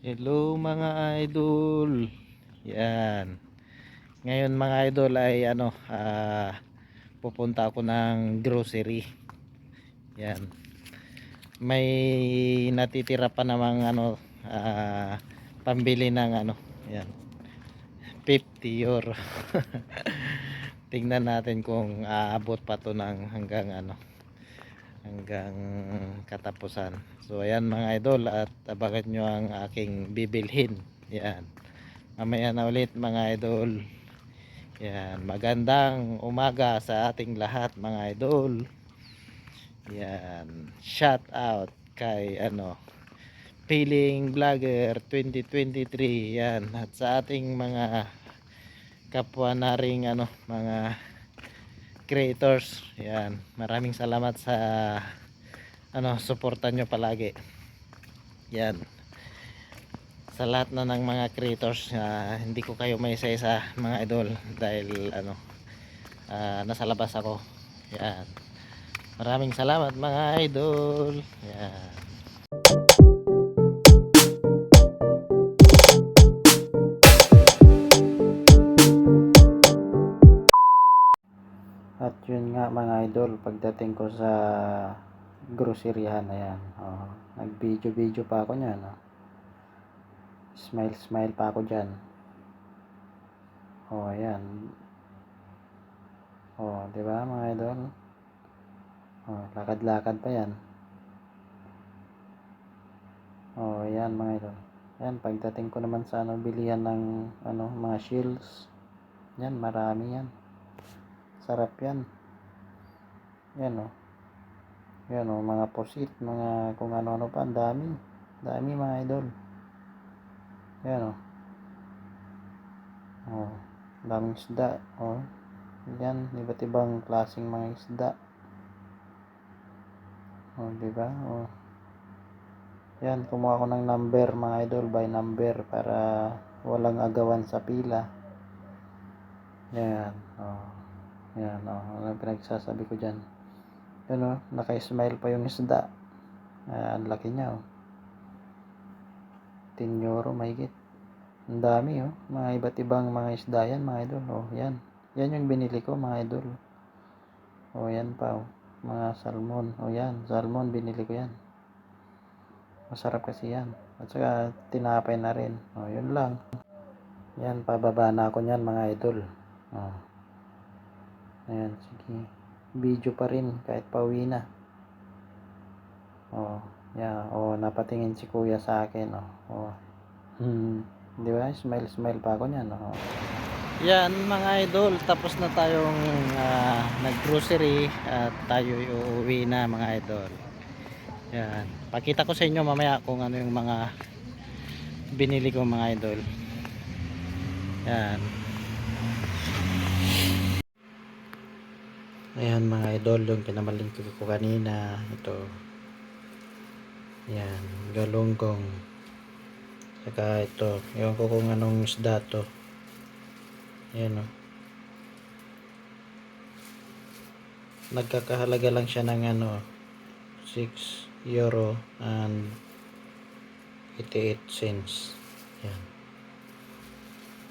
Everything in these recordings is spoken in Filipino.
Hello mga idol. Yan. Ngayon mga idol ay pupunta ako ng grocery. Yan. May natitira pa namang pambili ng yan. 50 euro. Tingnan natin kung aabot pa to ng hanggang katapusan. So ayan mga idol, at abangan nyo ang aking bibilhin. Yan, mamaya na ulit mga idol. Yan, magandang umaga sa ating lahat mga idol. Yan, shout out kay Piling Vlogger 2023. Yan, at sa ating mga kapwa naring mga creators. Yan, maraming salamat sa suporta nyo palagi. Yan, sa lahat na ng mga creators, hindi ko kayo may isa-isa mga idol dahil nasa labas ako. Yan, maraming salamat mga idol. Yan. At yun nga mga idol, pagdating ko sa groceryhan, ayan, nag video pa ako nyan, smile pa ako dyan. Ayan, diba mga idol, lakad pa yan. Ayan mga idol. Ayan, pagdating ko naman sa bilihan ng mga shields, yan, marami yan, sarap yan. Yan yan mga posit, mga kung ano pa, ang dami mga idol. Yan daming isda. Yan, iba't ibang klaseng mga isda. Diba? Yan, kumuha ko ng number mga idol, by number, para walang agawan sa pila. Yan, yan, ang pinagsasabi ko dyan. Yan naka-smile pa yung isda. Ang laki niya 10 euro mahigit. Ang dami mga iba't ibang mga isda yan mga idol. Yan yung binili ko mga idol. Yan pa mga salmon. Yan, salmon, binili ko yan. Masarap kasi yan. At saka tinapay na rin. Yun lang. Yan, pababa na ako nyan mga idol. Ayan, sige. Video pa rin kahit pauwi na. Yeah, napatingin si kuya sa akin. Di ba? Smile pa ako niyan. Yan mga idol, tapos na tayong nag-grocery at tayo uuwi na mga idol. Yan, pakita ko sa inyo mamaya kung ano yung mga binili ko mga idol. Yan. Ayan mga idol, yung pinamalingkod ko kanina, ito. Yan, galunggong. Saka ito, ewan ko kung anong isda to. Ayan nagkakahalaga lang siya ng 6 euro and 88 cents. Yan,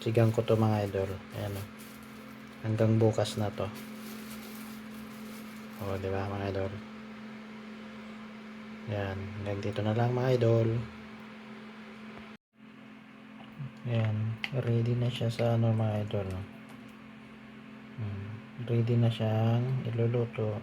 sigang ko to mga idol. Ayan hanggang bukas na to. Diba mga idol? Yan, hanggang dito na lang mga idol. Yan, ready na siya sa mga idol. Ready na siyang iluluto.